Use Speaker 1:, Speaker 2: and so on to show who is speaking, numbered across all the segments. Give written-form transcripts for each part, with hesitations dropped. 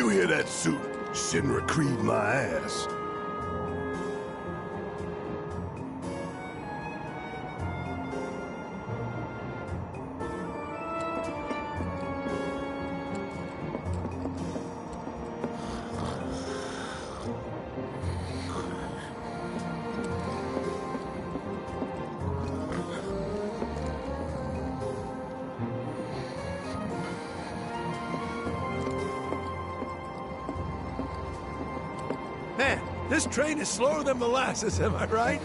Speaker 1: You hear that, suit? Shinra creed my ass.
Speaker 2: Man, this train is slower than molasses, am I right?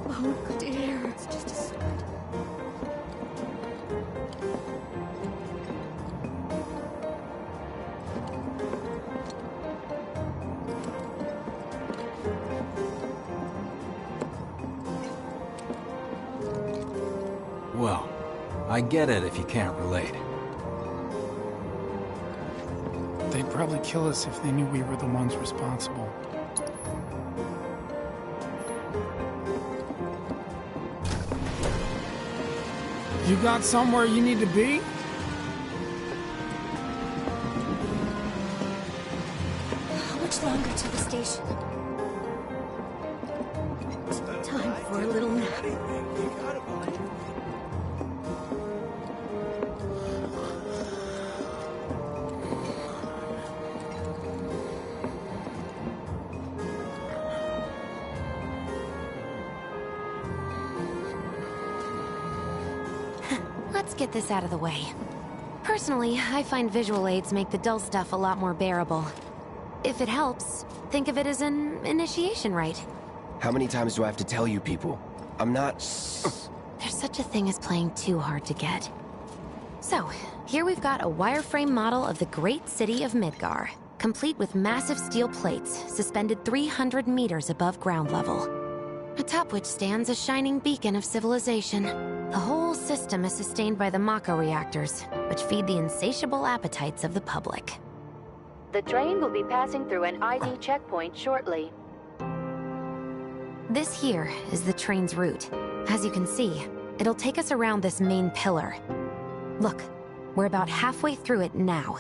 Speaker 3: Oh dear, it's just a start.
Speaker 4: Well, I get it if you can't relate.
Speaker 5: They'd probably kill us if they knew we were the ones responsible. You got somewhere you need to be?
Speaker 3: How much longer to the station? Time for a little nap.
Speaker 2: You gotta believe it.
Speaker 6: Let's get this out of the way. Personally, I find visual aids make the dull stuff a lot more bearable. If it helps, think of it as an initiation rite.
Speaker 7: How many times do I have to tell you people? I'm not...
Speaker 6: There's such a thing as playing too hard to get. So, here we've got a wireframe model of the great city of Midgar, complete with massive steel plates suspended 300 meters above ground level. Atop which stands a shining beacon of civilization. The whole system is sustained by the Mako reactors, which feed the insatiable appetites of the public.
Speaker 8: The train will be passing through an ID checkpoint shortly.
Speaker 6: This here is the train's route. As you can see, it'll take us around this main pillar. Look, we're about halfway through it now.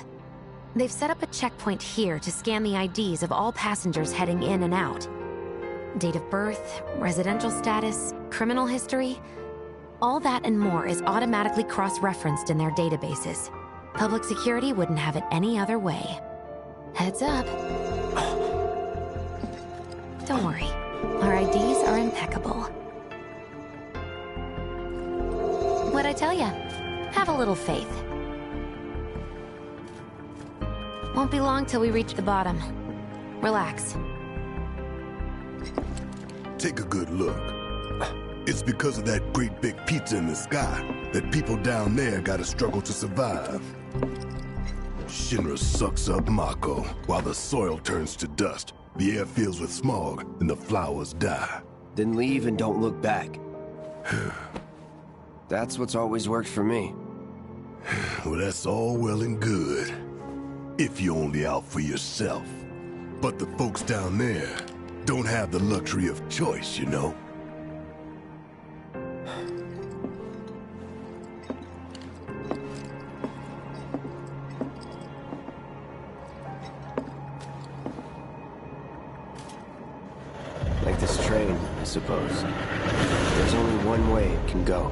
Speaker 6: They've set up a checkpoint here to scan the IDs of all passengers heading in and out. Date of birth, residential status, criminal history, all that and more is automatically cross-referenced in their databases. Public security wouldn't have it any other way. Heads up. Don't worry, our IDs are impeccable. What'd I tell ya? Have a little faith. Won't be long till we reach the bottom. Relax.
Speaker 1: Take a good look. It's because of that great big pizza in the sky that people down there gotta struggle to survive. Shinra sucks up Mako while the soil turns to dust, the air fills with smog, and the flowers die.
Speaker 7: Then leave and don't look back. That's what's always worked for me.
Speaker 1: Well, that's all well and good. If you're only out for yourself. But the folks down there don't have the luxury of choice, you know?
Speaker 7: Like this train, I suppose. There's only one way it can go.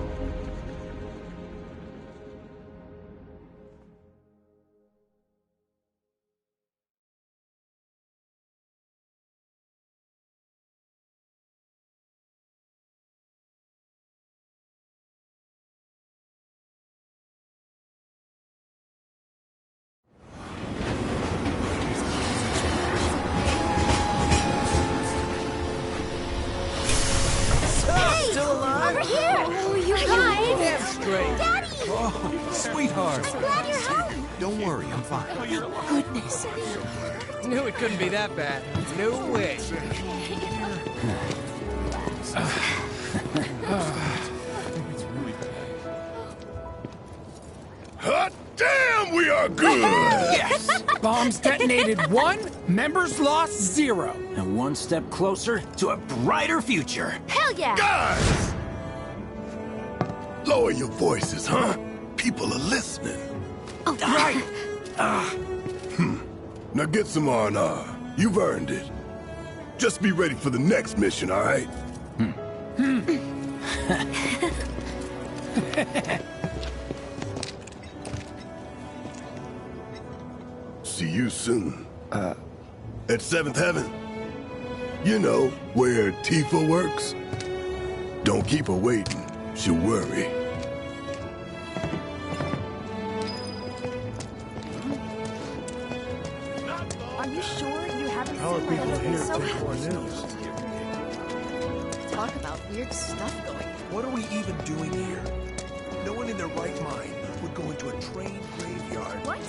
Speaker 4: Sweetheart!
Speaker 3: I'm glad you're home!
Speaker 4: Don't worry, I'm fine.
Speaker 3: Goodness.
Speaker 9: Knew it couldn't be that bad. No way.
Speaker 1: Hot damn, we are good!
Speaker 5: Yes! Bombs detonated 1, members lost 0.
Speaker 4: And one step closer to a brighter future.
Speaker 3: Hell yeah!
Speaker 1: Guys! Lower your voices, huh? People are listening.
Speaker 3: Oh,
Speaker 5: Right!
Speaker 1: Now get some R&R. You've earned it. Just be ready for the next mission, all right? See you soon. At Seventh Heaven. You know, where Tifa works. Don't keep her waiting. She'll worry.
Speaker 3: Are you sure you haven't
Speaker 2: How are
Speaker 3: seen my
Speaker 2: people
Speaker 3: other
Speaker 2: here
Speaker 3: so
Speaker 2: take more
Speaker 3: happy?
Speaker 2: news?
Speaker 3: Talk about weird stuff going on.
Speaker 2: What are we even doing here? No one in their right mind would go into a train graveyard.
Speaker 3: What?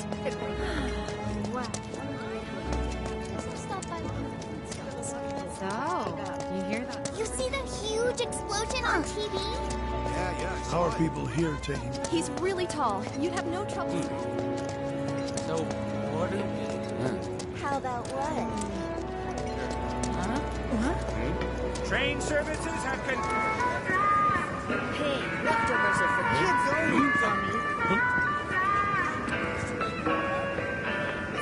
Speaker 3: Wow.
Speaker 6: So, you hear that?
Speaker 10: You see the huge explosion on TV?
Speaker 2: Yeah. How are people here taking...
Speaker 3: He's really tall. You'd have no trouble.
Speaker 9: So, what do we...
Speaker 10: How about what?
Speaker 9: Train services have
Speaker 3: Hey, leftovers are for kids only, dummy.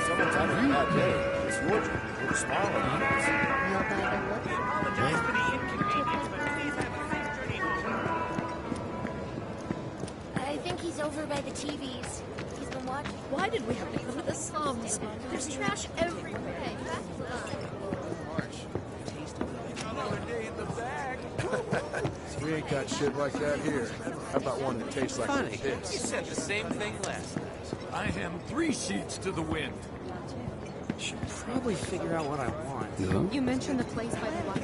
Speaker 7: Someone's having a bad day. It's Woodrow. Put a smile on your face.
Speaker 3: No bother looking.
Speaker 9: apologize for the inconvenience, but please have a safe journey home.
Speaker 10: I think he's over by the TVs. He's been watching.
Speaker 3: Why did we have to go to the slums? There's trash everywhere.
Speaker 2: Another day in the bag. We ain't got shit like that here. How about one that tastes like
Speaker 9: Funny, you
Speaker 2: this?
Speaker 9: said the same thing last night.
Speaker 5: I am 3 sheets to the wind.
Speaker 9: Should probably figure out what I want.
Speaker 6: You mentioned the place by the water.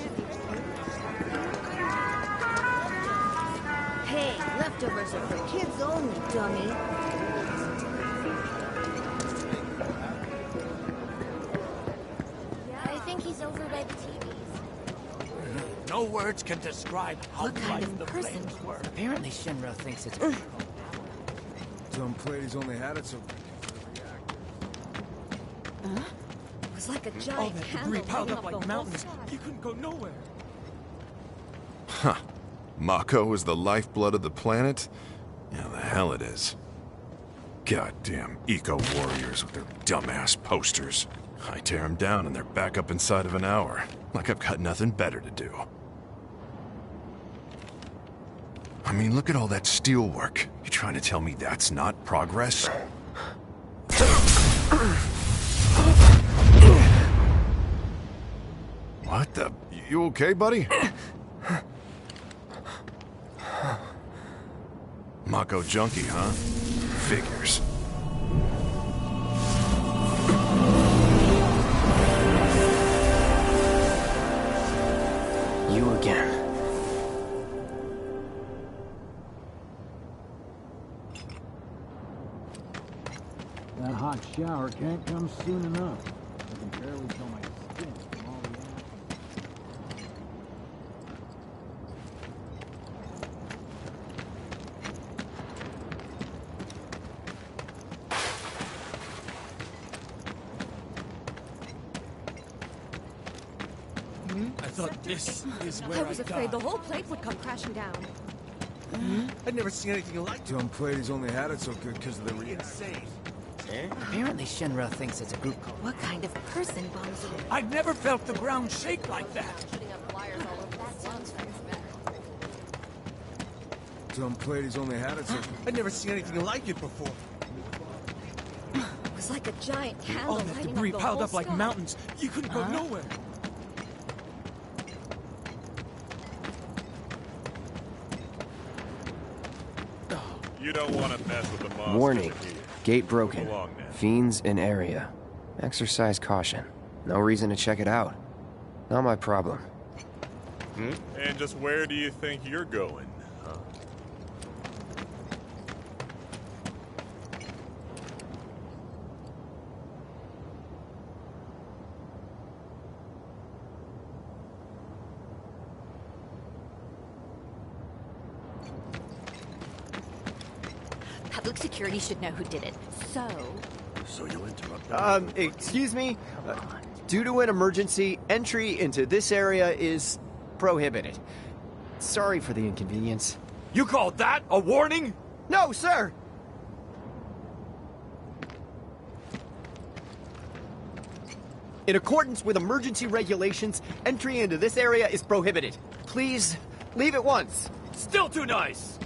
Speaker 3: Hey, leftovers are for kids only, dummy.
Speaker 10: I think he's over by the TVs.
Speaker 5: No words can describe how
Speaker 3: What kind
Speaker 5: bright
Speaker 3: of
Speaker 5: the
Speaker 3: person?
Speaker 5: flames were.
Speaker 9: Apparently Shinra thinks it's...
Speaker 2: Some ladies only had it so...
Speaker 3: It was like a
Speaker 5: All
Speaker 3: giant
Speaker 5: that
Speaker 3: candle
Speaker 5: debris piled
Speaker 3: lighting
Speaker 5: up
Speaker 3: the
Speaker 5: like
Speaker 3: whole
Speaker 5: mountains.
Speaker 3: sky.
Speaker 5: You couldn't go nowhere.
Speaker 11: Huh. Mako is the lifeblood of the planet? Yeah, the hell it is. Goddamn eco-warriors with their dumbass posters. I tear them down and they're back up inside of an hour. Like I've got nothing better to do. I mean, look at all that steel work. You trying to tell me that's not progress? What the... You okay, buddy? Mako junkie, huh? Figures.
Speaker 7: You again.
Speaker 12: That hot shower can't come soon enough. I can barely feel my skin from all the action.
Speaker 5: I thought this is
Speaker 3: I
Speaker 5: where
Speaker 3: was
Speaker 5: I
Speaker 3: afraid
Speaker 5: died.
Speaker 3: the whole place would come crashing down.
Speaker 2: I'd never seen anything like it. Some ladies only had it so good because of the
Speaker 5: Insane.
Speaker 9: Apparently Shinra thinks it's a group code.
Speaker 3: What kind of person bombs you?
Speaker 5: I've never felt the ground shake like that.
Speaker 10: That sounds familiar.
Speaker 2: Some ladies only had it so I'd never seen anything like it before.
Speaker 3: It was like a giant candle
Speaker 5: All that
Speaker 3: lighting
Speaker 5: debris
Speaker 3: up the
Speaker 5: piled
Speaker 3: whole
Speaker 5: up like
Speaker 3: sky.
Speaker 5: mountains. You couldn't go nowhere.
Speaker 13: You don't want to mess with the monsters.
Speaker 7: Warning.
Speaker 13: If you
Speaker 7: Gate broken.
Speaker 13: belong now.
Speaker 7: Fiends in area. Exercise caution. No reason to check it out. Not my problem.
Speaker 13: And just where do you think you're going? Huh?
Speaker 3: Public security should know who did it.
Speaker 1: So you interrupt.
Speaker 14: Excuse me? Due to an emergency, entry into this area is prohibited. Sorry for the inconvenience.
Speaker 5: You called that a warning?
Speaker 14: No, sir! In accordance with emergency regulations, entry into this area is prohibited. Please, leave at once.
Speaker 4: Still too nice!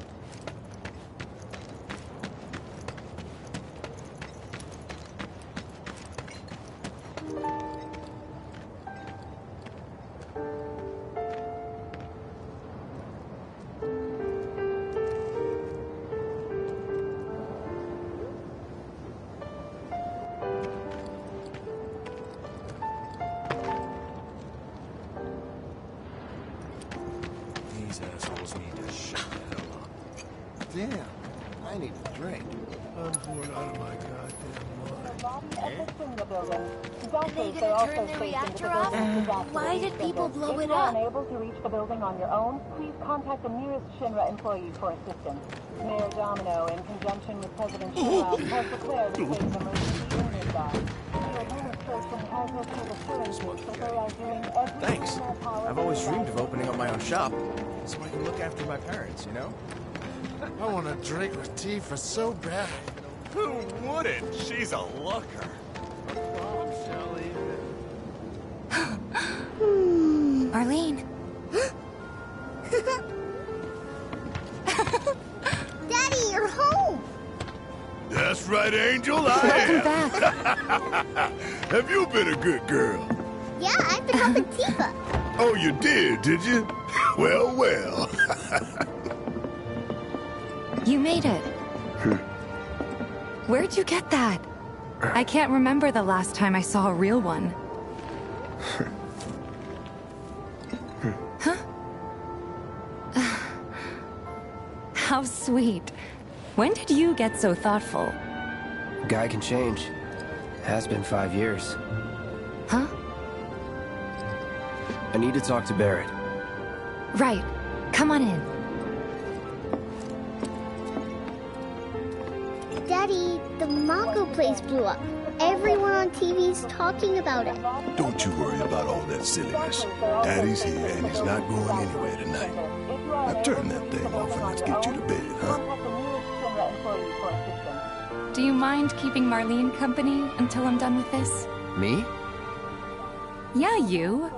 Speaker 2: These assholes need to shut the hell up.
Speaker 15: Damn, I need a drink.
Speaker 2: I'm bored out of my goddamn mind.
Speaker 10: Are they gonna turn the reactor off? Why did people blow it up?
Speaker 8: If you are unable to reach the building on your own, please contact the nearest Shinra employee for assistance. Mayor Domino, in conjunction with President Shinra, has declared a state of emergency in Midgard. The administration has issued assurances that they are doing everything
Speaker 2: Thanks.
Speaker 8: in their power
Speaker 2: I've always dreamed of opening up my own shop, so I can look after my parents, you know? I want a drink with Tifa so bad.
Speaker 13: Who wouldn't? She's a looker.
Speaker 6: Arlene.
Speaker 10: Daddy, you're home!
Speaker 1: That's right, Angel, I am. Have you been a good girl?
Speaker 10: Yeah, I've been helping Tifa.
Speaker 1: Oh, you did you? Well, well.
Speaker 6: You made it. Where'd you get that? I can't remember the last time I saw a real one. Huh? How sweet. When did you get so thoughtful?
Speaker 7: Guy can change. Has been 5 years.
Speaker 6: Huh?
Speaker 7: I need to talk to Barrett.
Speaker 6: Right. Come on in.
Speaker 10: Daddy, the Mako place blew up. Everyone on TV's talking about it.
Speaker 1: Don't you worry about all that silliness. Daddy's here and he's not going anywhere tonight. Now turn that thing off and let's get you to bed, huh?
Speaker 6: Do you mind keeping Marlene company until I'm done with this?
Speaker 7: Me?
Speaker 6: Yeah, you.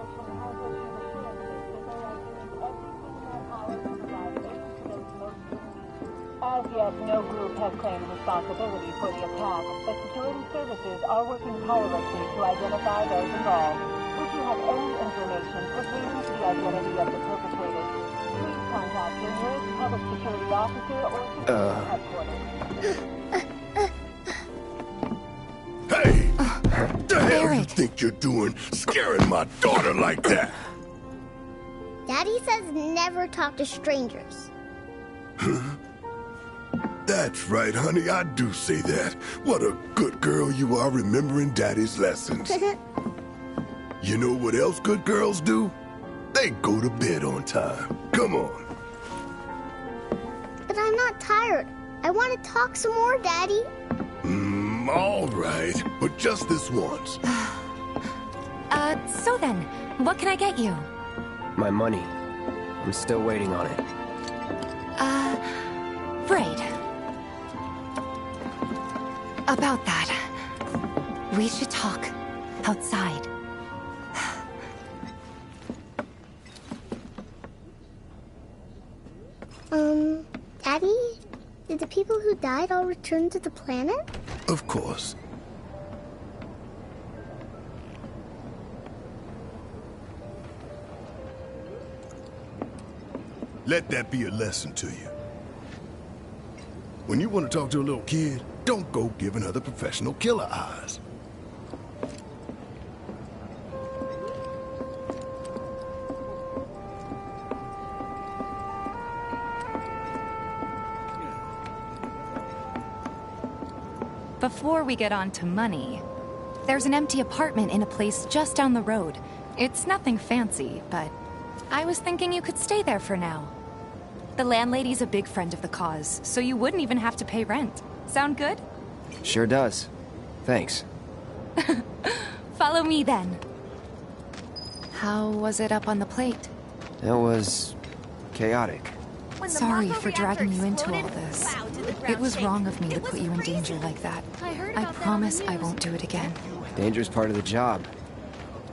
Speaker 8: As yet, no group has claimed responsibility for the attack, but security services are working tirelessly to identify those involved. If you have any information pertaining to the identity of the perpetrators, please contact your nearest public security officer or security headquarters.
Speaker 1: Hey! What the hell you think you're doing, scaring my daughter like that?
Speaker 10: Daddy says never talk to strangers.
Speaker 1: That's right, honey, I do say that. What a good girl you are remembering Daddy's lessons. You know what else good girls do? They go to bed on time. Come on.
Speaker 10: But I'm not tired. I want to talk some more, Daddy.
Speaker 1: All right, but just this once.
Speaker 6: So then, what can I get you?
Speaker 7: My money. I'm still waiting on it.
Speaker 6: Right. About that. We should talk outside.
Speaker 10: Daddy? Did the people who died all return to the planet?
Speaker 1: Of course. Let that be a lesson to you. When you want to talk to a little kid, don't go giving other professional killer eyes.
Speaker 6: Before we get on to money, there's an empty apartment in a place just down the road. It's nothing fancy, but I was thinking you could stay there for now. The landlady's a big friend of the cause, so you wouldn't even have to pay rent. Sound good?
Speaker 7: Sure does. Thanks.
Speaker 6: Follow me then. How was it up on the plate?
Speaker 7: It was chaotic.
Speaker 6: Sorry for dragging you into all this. It was wrong of me to put you in danger like that. I promise I won't do it again.
Speaker 7: Danger's part of the job.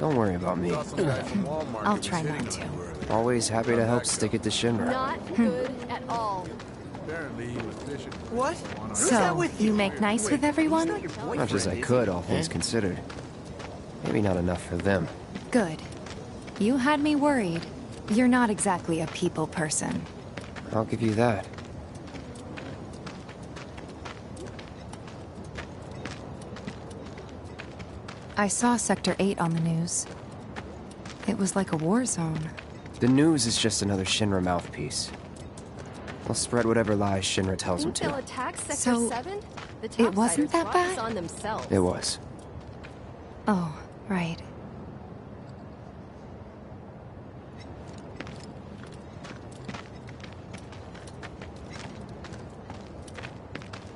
Speaker 14: Don't worry about me.
Speaker 6: I'll try not to.
Speaker 14: Always happy to help stick it to Shinra.
Speaker 3: Not good at all.
Speaker 2: Apparently he was fishing.
Speaker 9: What?
Speaker 6: So, you make nice with everyone?
Speaker 14: Much as I could, all things considered. Maybe not enough for them.
Speaker 6: Good. You had me worried. You're not exactly a people person.
Speaker 14: I'll give you that.
Speaker 6: I saw Sector 8 on the news. It was like a war zone.
Speaker 14: The news is just another Shinra mouthpiece. They'll spread whatever lies Shinra tells them
Speaker 3: They'll
Speaker 14: to.
Speaker 3: attack Sector
Speaker 6: So,
Speaker 3: 7? The
Speaker 6: it wasn't
Speaker 3: topsiders
Speaker 6: that
Speaker 3: brought
Speaker 6: bad?
Speaker 3: this on themselves.
Speaker 14: It was.
Speaker 6: Oh, right.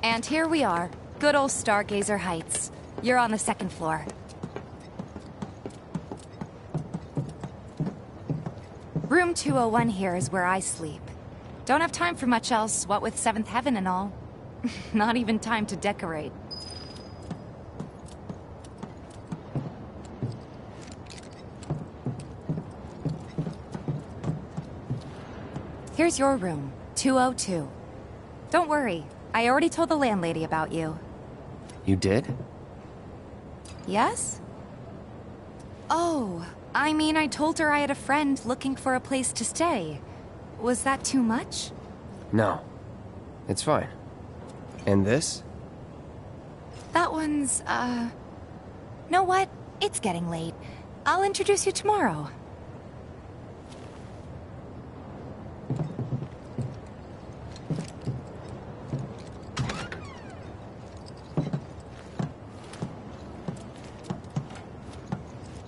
Speaker 6: And here we are. Good old Stargazer Heights. You're on the second floor. Room 201 here is where I sleep. Don't have time for much else, what with Seventh Heaven and all. Not even time to decorate. Here's your room, 202. Don't worry, I already told the landlady about you.
Speaker 14: You did?
Speaker 6: Yes? Oh, I mean, I told her I had a friend looking for a place to stay. Was that too much?
Speaker 14: No. It's fine. And this?
Speaker 6: That one's, Know what? It's getting late. I'll introduce you tomorrow.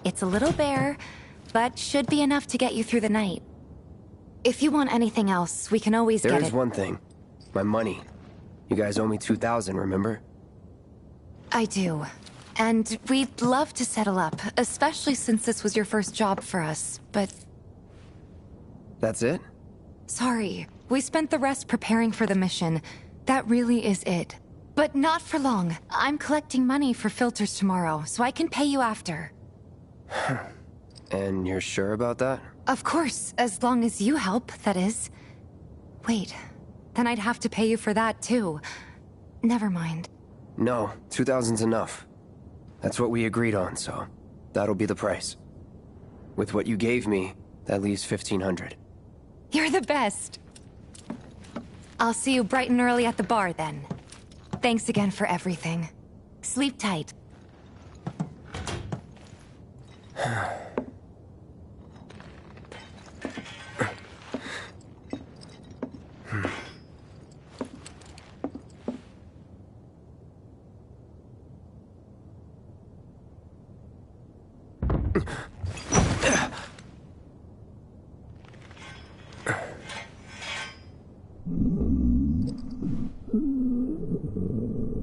Speaker 6: It's a little bare, but should be enough to get you through the night. If you want anything else, we can always get it.
Speaker 14: There is one thing. My money. You guys owe me 2,000, remember?
Speaker 6: I do. And we'd love to settle up, especially since this was your first job for us, but...
Speaker 14: That's it?
Speaker 6: Sorry. We spent the rest preparing for the mission. That really is it. But not for long. I'm collecting money for filters tomorrow, so I can pay you after.
Speaker 14: And you're sure about that?
Speaker 6: Of course, as long as you help, that is. Wait, then I'd have to pay you for that too. Never mind.
Speaker 14: No, 2,000's enough. That's what we agreed on, so that'll be the price. With what you gave me, that leaves 1,500.
Speaker 6: You're the best. I'll see you bright and early at the bar then. Thanks again for everything. Sleep tight.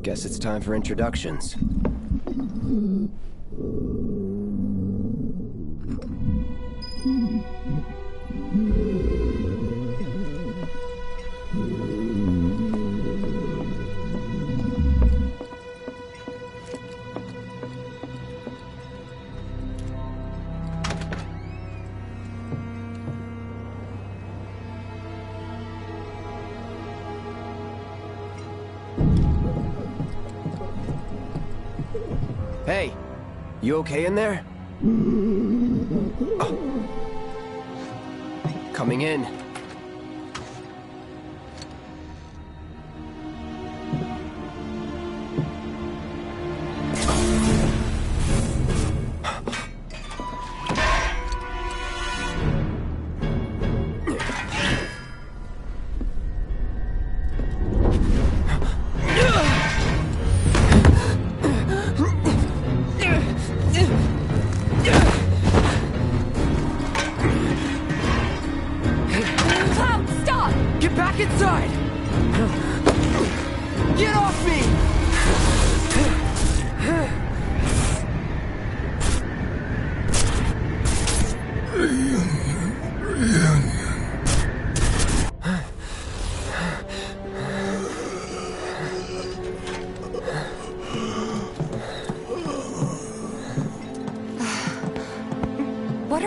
Speaker 14: Guess it's time for introductions. Hey, you okay in there? Oh. Coming in.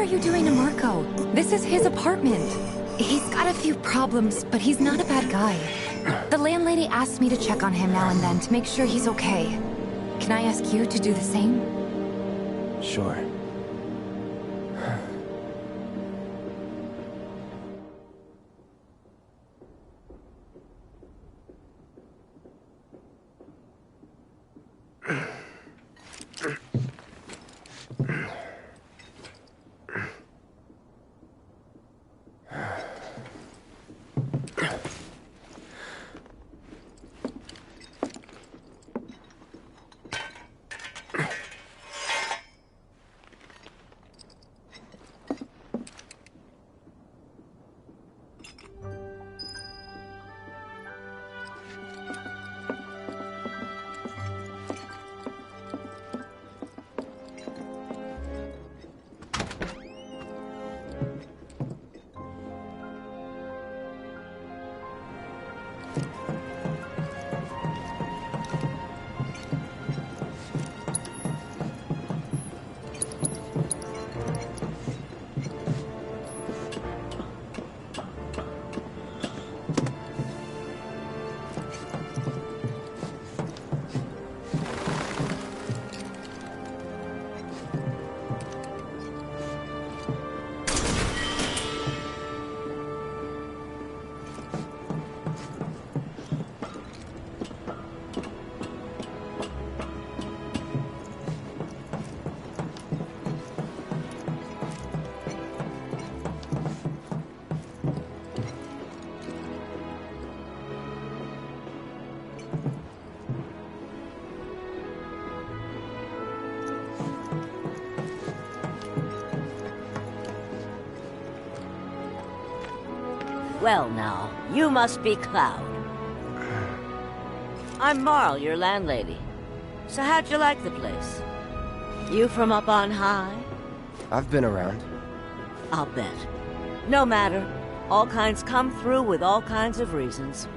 Speaker 6: you doing to Marco? This is his apartment. He's got a few problems, but he's not a bad guy. The landlady asked me to check on him now and then to make sure he's okay. Can I ask you to do the same?
Speaker 7: Sure.
Speaker 16: Well now, you must be Cloud. I'm Marl, your landlady. So how'd you like the place? You from up on high?
Speaker 7: I've been around.
Speaker 16: I'll bet. No matter. All kinds come through with all kinds of reasons.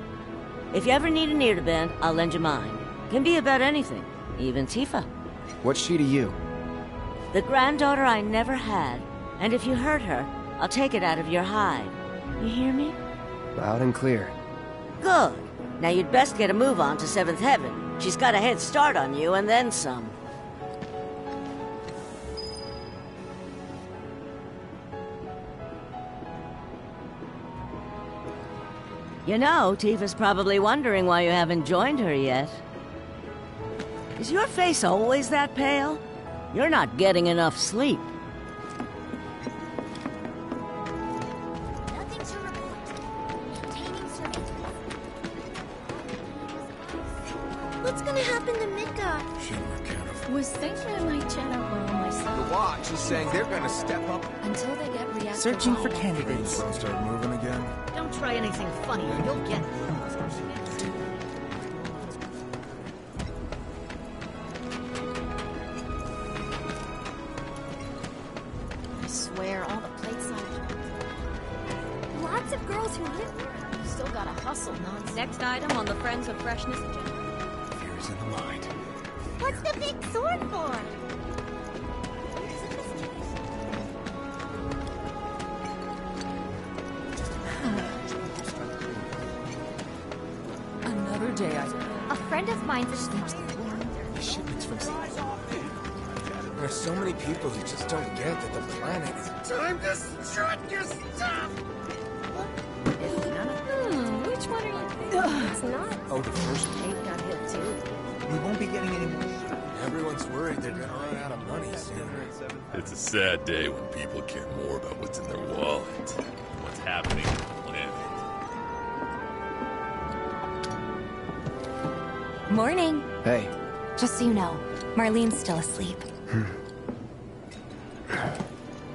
Speaker 16: If you ever need an ear to bend, I'll lend you mine. Can be about anything, even Tifa.
Speaker 7: What's she to you?
Speaker 16: The granddaughter I never had, and if you hurt her, I'll take it out of your hide. You hear me?
Speaker 7: Loud and clear.
Speaker 16: Good. Now you'd best get a move on to 7th Heaven. She's got a head start on you, and then some. You know, Tifa's probably wondering why you haven't joined her yet. Is your face always that pale? You're not getting enough sleep.
Speaker 10: What's gonna happen to Mika?
Speaker 17: Was thinking I might chat out loud myself.
Speaker 2: The Watch is saying they're gonna step up.
Speaker 17: Until they get reactive.
Speaker 18: Searching for candidates.
Speaker 2: Don't start moving again.
Speaker 17: Don't try anything funny or you'll get I swear, all the plates
Speaker 10: Lots of girls who live here.
Speaker 17: still gotta hustle, nonsense. Next item on the Friends of Freshness agenda.
Speaker 2: Fears in the mind.
Speaker 10: What's the big sword for?
Speaker 17: Another day
Speaker 10: A friend of mine sleeps.
Speaker 2: Shipments from There's so many people who just don't get that the planet is time to strut your stuff.
Speaker 17: Which one are you thinking?
Speaker 10: It's not.
Speaker 2: Oh, the first
Speaker 17: Kate got hit too.
Speaker 2: we won't be getting any more. Everyone's worried they're gonna run out of money soon.
Speaker 19: It's a sad day when people care more about what's in their wallet than what's happening on the planet.
Speaker 6: Morning.
Speaker 7: Hey.
Speaker 6: Just so you know, Marlene's still asleep.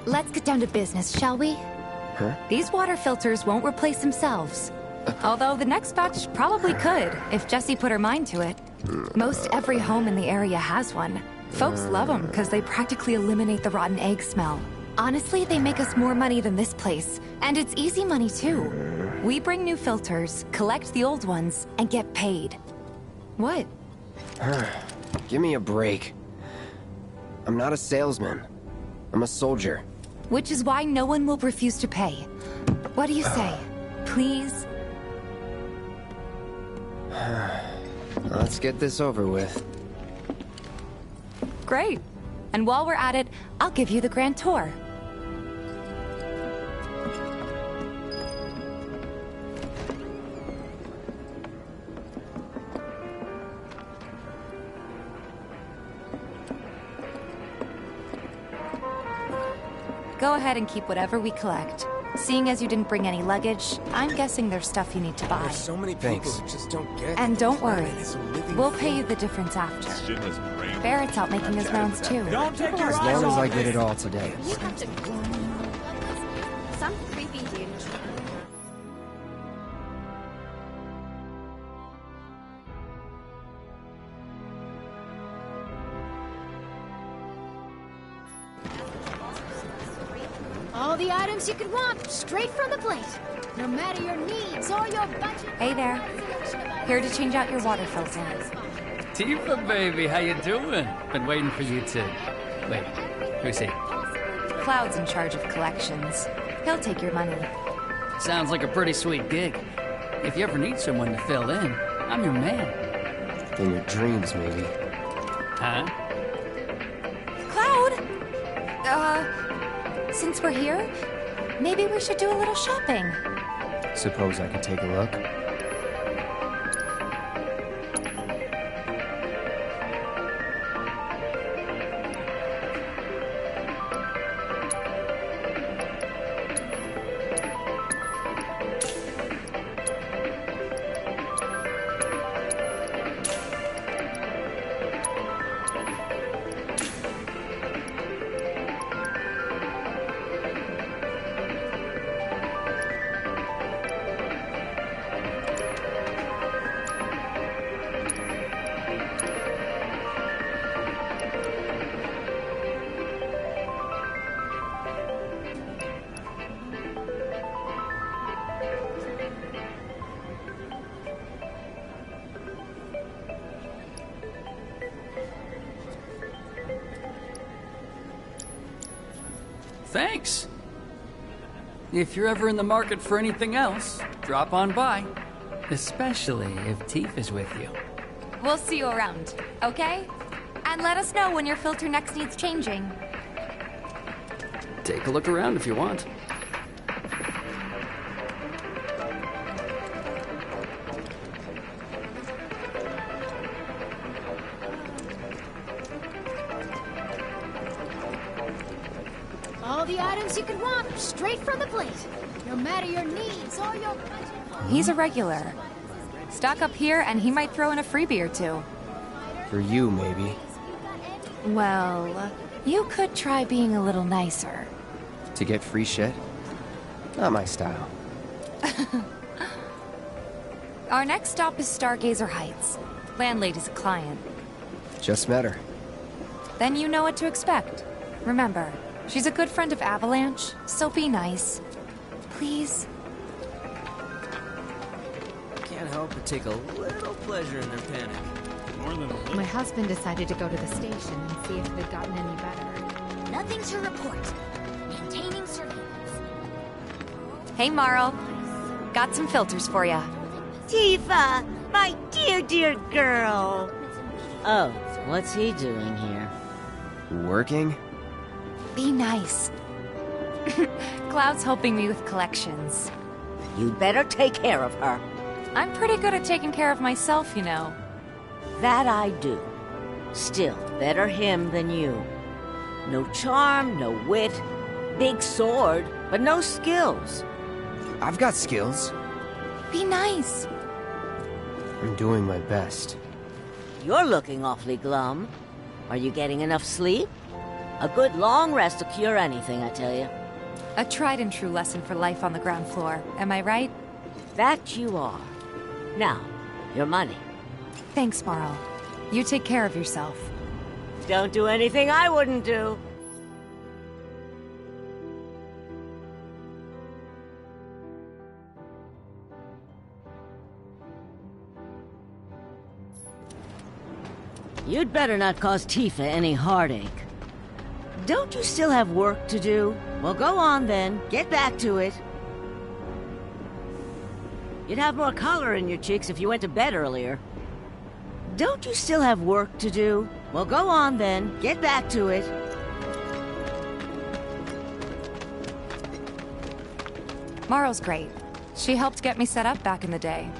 Speaker 6: Let's get down to business, shall we?
Speaker 7: Huh?
Speaker 6: These water filters won't replace themselves. Although the next batch probably could, if Jessie put her mind to it. Most every home in the area has one. Folks love them because they practically eliminate the rotten egg smell. Honestly, they make us more money than this place. And it's easy money, too. We bring new filters, collect the old ones, and get paid. What?
Speaker 7: Give me a break. I'm not a salesman. I'm a soldier.
Speaker 6: Which is why no one will refuse to pay. What do you say? Please?
Speaker 14: Let's get this over with.
Speaker 6: Great. And while we're at it, I'll give you the grand tour. Go ahead and keep whatever we collect. Seeing as you didn't bring any luggage, I'm guessing there's stuff you need to buy.
Speaker 2: There's so many people who just don't get it.
Speaker 6: And don't worry,
Speaker 2: Planet is a living
Speaker 6: we'll
Speaker 2: thing.
Speaker 6: pay you the difference after.
Speaker 19: Shinra's brain.
Speaker 6: Barrett's out making his rounds too.
Speaker 9: Don't take your
Speaker 14: As
Speaker 9: eyes
Speaker 14: long as
Speaker 9: off
Speaker 14: I get
Speaker 9: me.
Speaker 14: it all today.
Speaker 17: You have to... Some creepy dude.
Speaker 18: All the items you could want, straight from the plate. No matter your needs or your budget.
Speaker 6: Hey there. Here to change out your water filter.
Speaker 20: Tifa, baby, how you doing? Been waiting for you to... Wait, who's he?
Speaker 6: Cloud's in charge of collections. He'll take your money.
Speaker 20: Sounds like a pretty sweet gig. If you ever need someone to fill in, I'm your man.
Speaker 14: In your dreams, maybe.
Speaker 20: Huh?
Speaker 6: Cloud! Since we're here, maybe we should do a little shopping.
Speaker 14: Suppose I could take a look?
Speaker 20: Thanks. If you're ever in the market for anything else, drop on by. Especially if Tifa's with you.
Speaker 6: We'll see you around, okay? And let us know when your filter next needs changing.
Speaker 20: Take a look around if you want.
Speaker 18: All the items you could want, straight from the plate. No matter your needs or your budget.
Speaker 6: He's a regular. Stock up here and he might throw in a freebie or two.
Speaker 14: For you, maybe.
Speaker 6: Well, you could try being a little nicer.
Speaker 14: To get free shit? Not my style.
Speaker 6: Our next stop is Stargazer Heights. Landlady's a client.
Speaker 14: Just met her.
Speaker 6: Then you know what to expect. Remember, she's a good friend of Avalanche, so be nice. Please?
Speaker 9: Can't help but take a little pleasure in their panic. More than a little.
Speaker 21: My husband decided to go to the station and see if it had gotten any better.
Speaker 18: Nothing to report. Maintaining surveillance.
Speaker 6: Hey, Marl. Got some filters for ya.
Speaker 16: Tifa, my dear, dear girl. Oh, what's he doing here?
Speaker 14: Working?
Speaker 6: Be nice. Cloud's helping me with collections.
Speaker 16: You'd better take care of her.
Speaker 6: I'm pretty good at taking care of myself, you know.
Speaker 16: That I do. Still, better him than you. No charm, no wit. Big sword, but no skills.
Speaker 14: I've got skills.
Speaker 6: Be nice.
Speaker 14: I'm doing my best.
Speaker 16: You're looking awfully glum. Are you getting enough sleep? A good long rest will cure anything, I tell you.
Speaker 6: A tried and true lesson for life on the ground floor, am I right?
Speaker 16: That you are. Now, your money.
Speaker 6: Thanks, Marl. You take care of yourself.
Speaker 16: Don't do anything I wouldn't do. You'd better not cause Tifa any heartache. Don't you still have work to do? Well, go on then. Get back to it. You'd have more color in your cheeks if you went to bed earlier. Don't you still have work to do? Well, go on then. Get back to it.
Speaker 21: Morrow's great. She helped get me set up back in the day.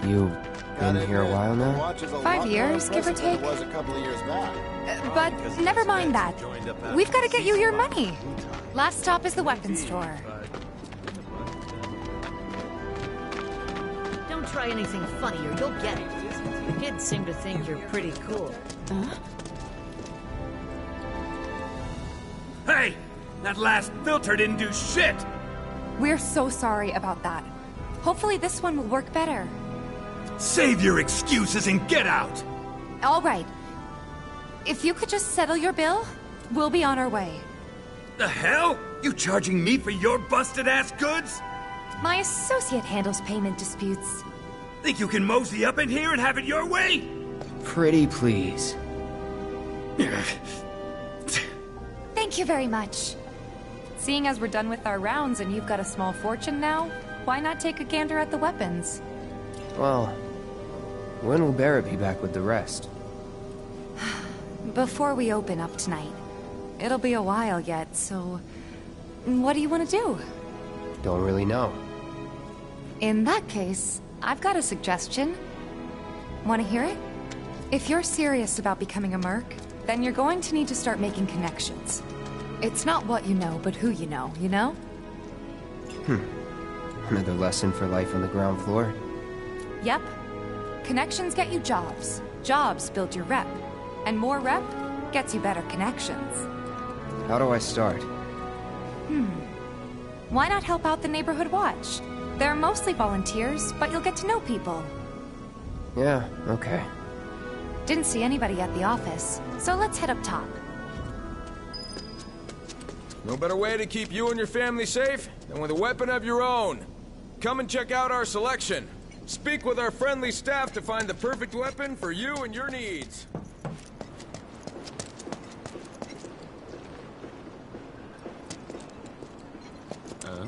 Speaker 7: You been here a while now?
Speaker 21: 5 years, give or take.
Speaker 15: Was a couple of years back.
Speaker 21: But never mind that. We've got to get you your money. Last stop is the weapons store.
Speaker 11: Don't try anything funny or you'll get it. The kids seem to think you're pretty cool.
Speaker 4: Hey! That last filter didn't do shit!
Speaker 21: We're so sorry about that. Hopefully this one will work better.
Speaker 4: Save your excuses and get out!
Speaker 21: All right. If you could just settle your bill, we'll be on our way.
Speaker 4: The hell? You charging me for your busted-ass goods?
Speaker 21: My associate handles payment disputes.
Speaker 4: Think you can mosey up in here and have it your way?
Speaker 7: Pretty please.
Speaker 21: Thank you very much. Seeing as we're done with our rounds and you've got a small fortune now, why not take a gander at the weapons?
Speaker 7: Well, when will Barrett be back with the rest?
Speaker 21: Before we open up tonight. It'll be a while yet, so... what do you want to do?
Speaker 7: Don't really know.
Speaker 21: In that case, I've got a suggestion. Want to hear it? If you're serious about becoming a merc, then you're going to need to start making connections. It's not what you know, but who you know, you know?
Speaker 7: Another lesson for life on the ground floor?
Speaker 21: Yep. Connections get you jobs. Jobs build your rep. And more rep gets you better connections.
Speaker 7: How do I start?
Speaker 21: Why not help out the Neighborhood Watch? They're mostly volunteers, but you'll get to know people.
Speaker 7: Yeah, okay.
Speaker 21: Didn't see anybody at the office, so let's head up top.
Speaker 2: No better way to keep you and your family safe than with a weapon of your own. Come and check out our selection. Speak with our friendly staff to find the perfect weapon for you and your needs.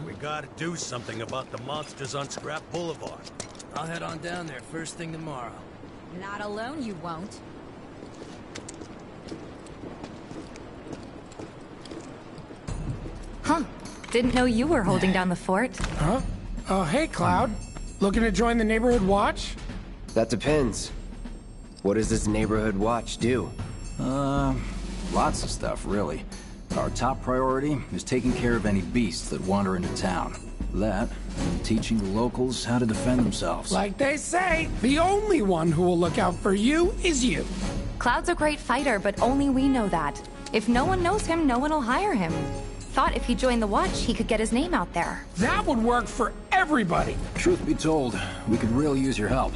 Speaker 22: We gotta do something about the monsters on Scrap Boulevard.
Speaker 9: I'll head on down there first thing tomorrow.
Speaker 3: Not alone, you won't.
Speaker 21: Huh. Didn't know you were holding down the fort.
Speaker 5: Huh? Oh, hey, Cloud. Looking to join the Neighborhood Watch?
Speaker 7: That depends. What does this Neighborhood Watch do?
Speaker 12: Lots of stuff, really. Our top priority is taking care of any beasts that wander into town. That, and teaching the locals how to defend themselves.
Speaker 5: Like they say, the only one who will look out for you is you.
Speaker 21: Cloud's a great fighter, but only we know that. If no one knows him, no one will hire him. Thought if he joined the Watch, he could get his name out there.
Speaker 5: That would work for everybody.
Speaker 12: Truth be told, we could really use your help.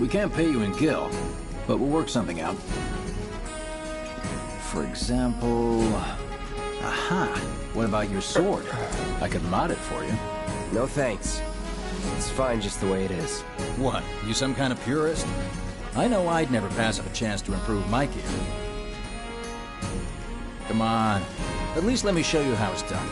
Speaker 12: We can't pay you in gil, but we'll work something out. For example... Aha! What about your sword? I could mod it for you.
Speaker 7: No thanks. It's fine just the way it is.
Speaker 12: What? You some kind of purist? I know I'd never pass up a chance to improve my gear. Come on. At least let me show you how it's done.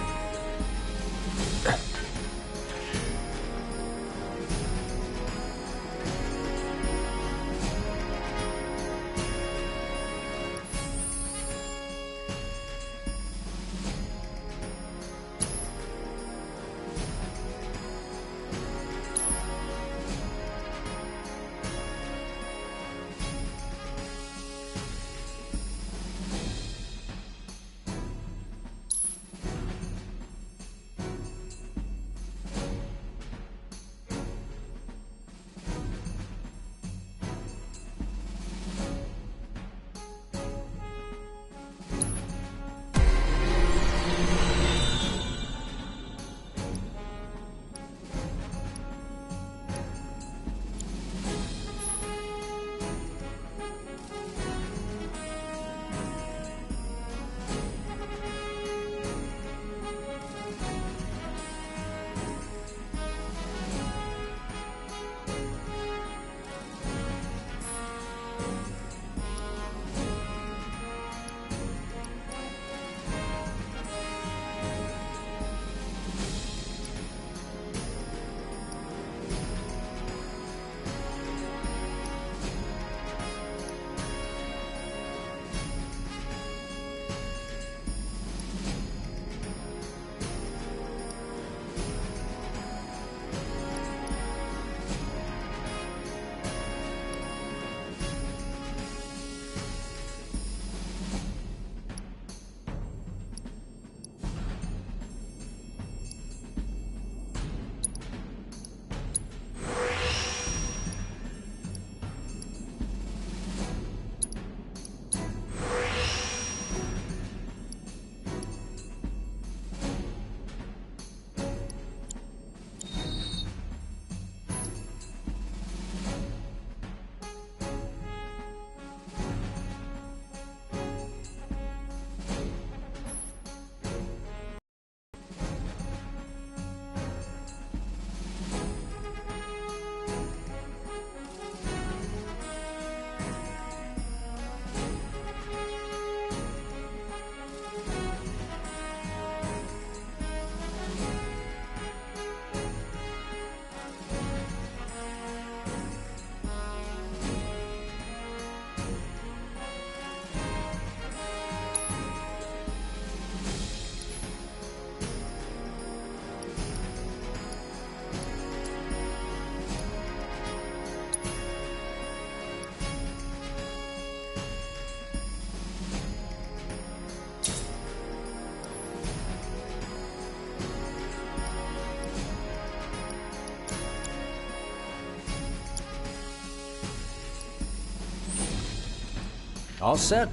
Speaker 12: All set?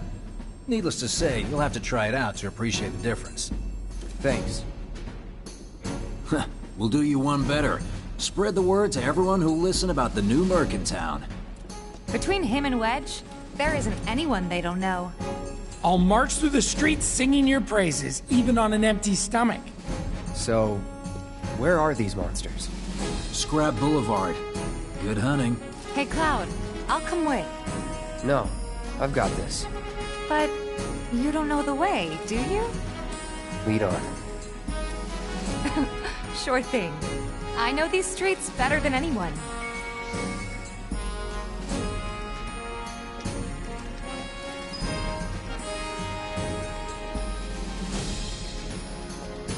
Speaker 12: Needless to say, you'll have to try it out to appreciate the difference.
Speaker 14: Thanks.
Speaker 12: We'll do you one better. Spread the word to everyone who'll listen about the new Merc in town.
Speaker 21: Between him and Wedge, there isn't anyone they don't know.
Speaker 5: I'll march through the streets singing your praises, even on an empty stomach.
Speaker 14: So, where are these monsters?
Speaker 12: Scrap Boulevard. Good hunting.
Speaker 21: Hey, Cloud, I'll come with.
Speaker 14: No, I've got this.
Speaker 21: But you don't know the way, do you?
Speaker 14: Lead on.
Speaker 21: Sure thing. I know these streets better than anyone.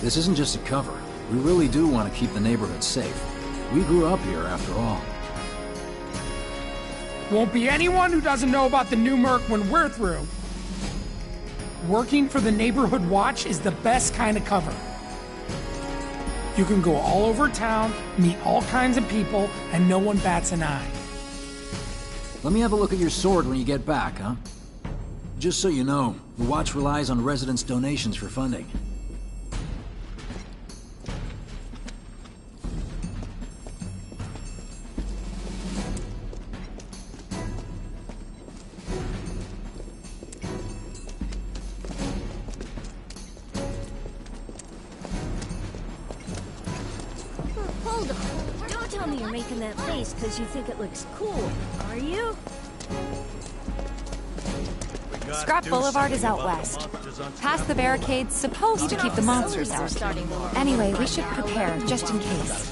Speaker 12: This isn't just a cover. We really do want to keep the neighborhood safe. We grew up here, after all.
Speaker 5: Won't be anyone who doesn't know about the new Merc when we're through. Working for the Neighborhood Watch is the best kind of cover. You can go all over town, meet all kinds of people, and no one bats an eye.
Speaker 12: Let me have a look at your sword when you get back, huh? Just so you know, the Watch relies on residents' donations for funding.
Speaker 17: Hold on. Don't tell me you're making that face because you think it looks cool, are you?
Speaker 21: Scrap Boulevard is out west. Past the barricades, supposed to keep the monsters out. Anyway, we should prepare, just in case.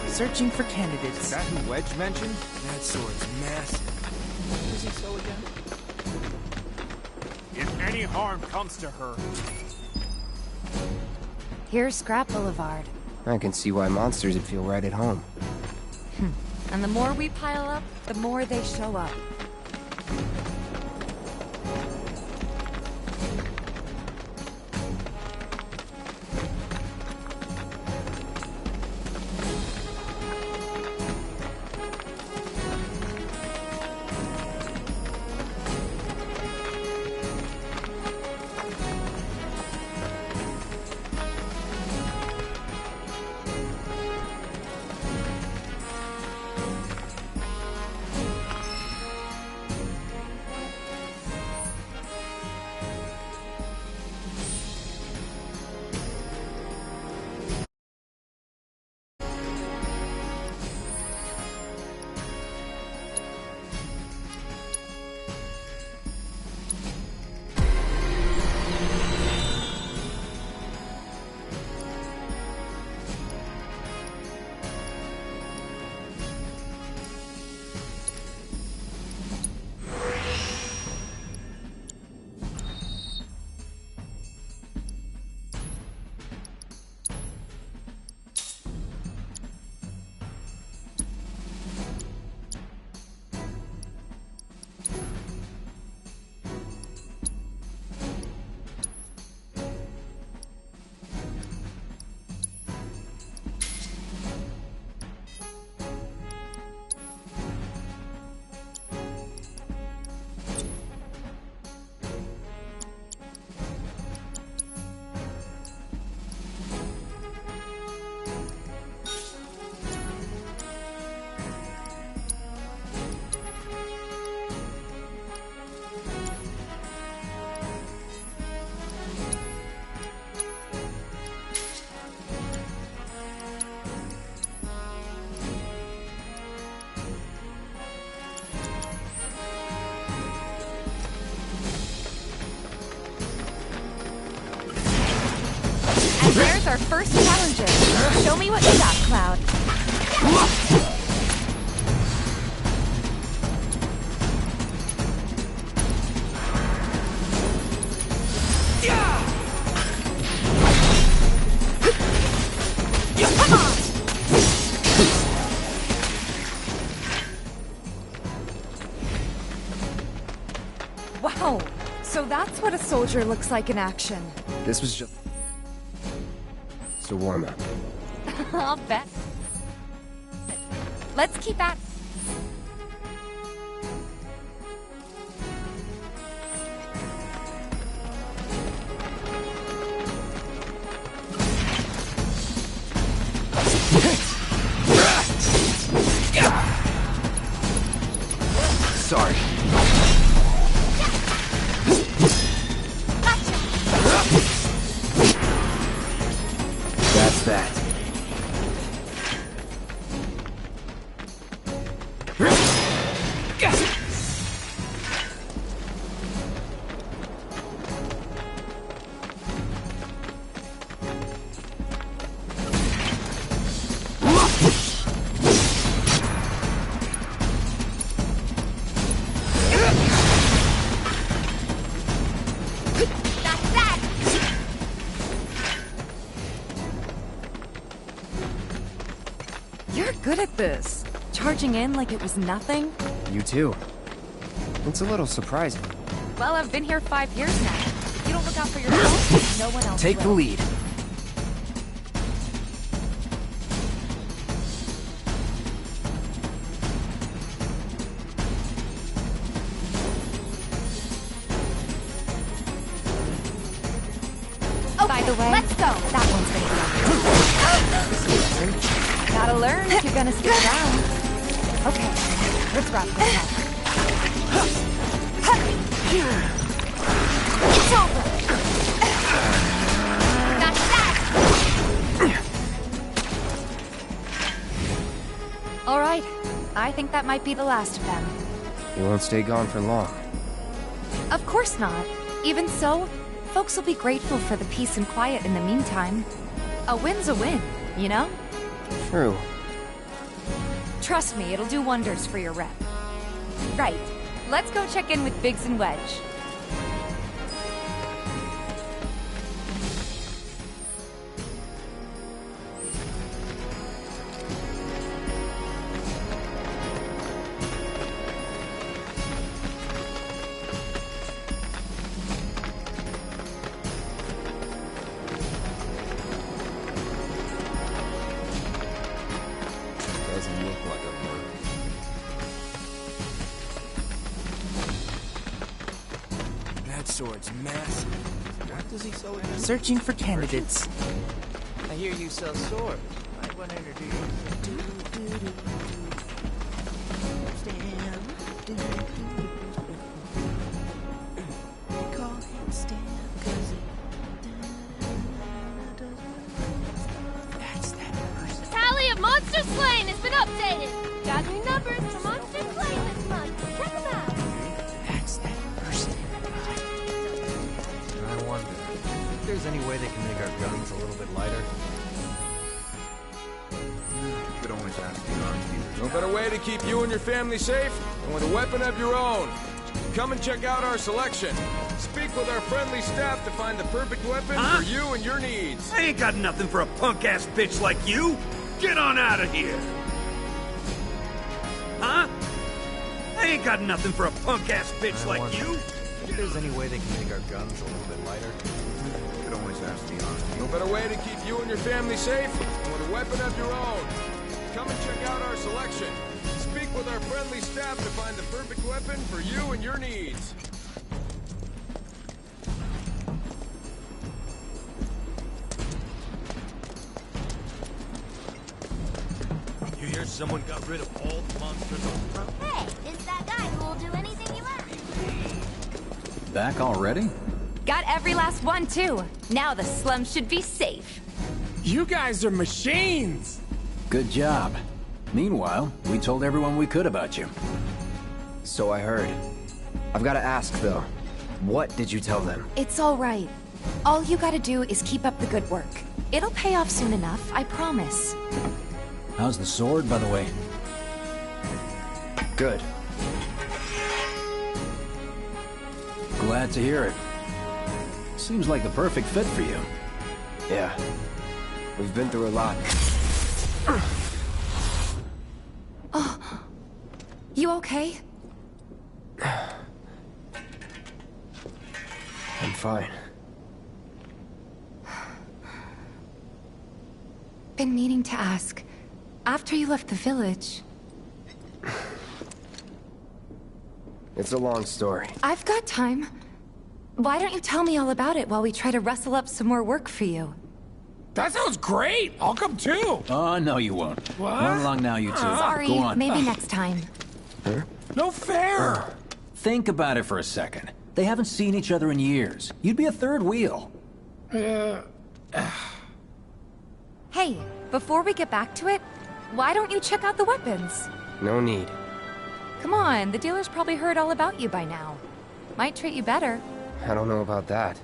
Speaker 8: Searching for candidates.
Speaker 14: Is that who Wedge mentioned?
Speaker 8: That sword's massive.
Speaker 13: Is he so again? If any harm comes to her...
Speaker 21: Here's Scrap Boulevard.
Speaker 14: I can see why monsters would feel right at home.
Speaker 21: And the more we pile up, the more they show up. our first challenger. Show me what you got, Cloud. Wow, so that's what a soldier looks like in action.
Speaker 14: This was just a warm-up.
Speaker 21: I'll bet. Let's keep at.
Speaker 14: Sorry. That's that.
Speaker 21: You're good at this. Charging in like it was nothing.
Speaker 14: You too. It's a little surprising.
Speaker 21: Well, I've been here 5 years now. If you don't look out for yourself, no one else
Speaker 14: Take
Speaker 21: will.
Speaker 14: the lead.
Speaker 21: By the way, let's go. That one's gonna be Gotta learn if you're gonna stick around. Okay, let's wrap this up. It's over. That's that. All right, I think that might be the last of them.
Speaker 14: You won't stay gone for long.
Speaker 21: Of course not. Even so, folks will be grateful for the peace and quiet in the meantime. A win's a win, you know?
Speaker 14: True.
Speaker 21: Trust me, it'll do wonders for your rep. Right. Let's go check in with Biggs and Wedge.
Speaker 2: Doesn't look like a merc.
Speaker 8: That sword's massive.
Speaker 2: What does he sell again?
Speaker 8: Searching for candidates.
Speaker 9: I hear you sell swords. I want to introduce you.
Speaker 18: Tally of monster slain has been updated. Got new numbers for monster slain this month. Check them out.
Speaker 8: That's that person.
Speaker 14: I wonder if there's any way they can make our guns a little bit lighter.
Speaker 2: You could always ask the arms dealers. No better way to keep you and your family safe than with a weapon of your own. Come and check out our selection. Speak with our friendly staff to find the perfect weapon for you and your needs.
Speaker 4: I ain't got nothing for a punk-ass bitch like you! Get on out of here! Huh? I ain't got nothing for a punk-ass bitch like you!
Speaker 14: If there's any way they can make our guns a little bit lighter.
Speaker 2: You could always ask the arms dealers. No better way to keep you and your family safe than with a weapon of your own. Come and check out our selection. Speak with our friendly staff to find the perfect weapon for you and your needs.
Speaker 22: You hear someone got rid of all the monsters on the ground?
Speaker 17: Hey, it's that guy who will do anything you ask.
Speaker 12: Back already?
Speaker 21: Got every last one, too. Now the slums should be safe.
Speaker 5: You guys are machines!
Speaker 12: Good job. Meanwhile, we told everyone we could about you.
Speaker 14: So I heard. I've got to ask, though. What did you tell them?
Speaker 21: It's all right. All you gotta do is keep up the good work. It'll pay off soon enough, I promise.
Speaker 12: How's the sword, by the way?
Speaker 14: Good.
Speaker 12: Glad to hear it. Seems like the perfect fit for you.
Speaker 14: Yeah. We've been through a lot.
Speaker 21: Oh. You okay?
Speaker 14: I'm fine.
Speaker 21: Been meaning to ask. After you left the village...
Speaker 14: It's a long story.
Speaker 21: I've got time. Why don't you tell me all about it while we try to rustle up some more work for you?
Speaker 5: That sounds great! I'll come too!
Speaker 12: Oh, no you won't.
Speaker 5: What?
Speaker 12: Run along now, you two.
Speaker 21: Sorry,
Speaker 12: Go on.
Speaker 21: maybe next time.
Speaker 12: Huh?
Speaker 5: No fair!
Speaker 12: Think about it for a second. They haven't seen each other in years. You'd be a third wheel.
Speaker 21: Hey, before we get back to it, why don't you check out the weapons?
Speaker 14: No need.
Speaker 21: Come on, the dealer's probably heard all about you by now. Might treat you better.
Speaker 14: I don't know about that.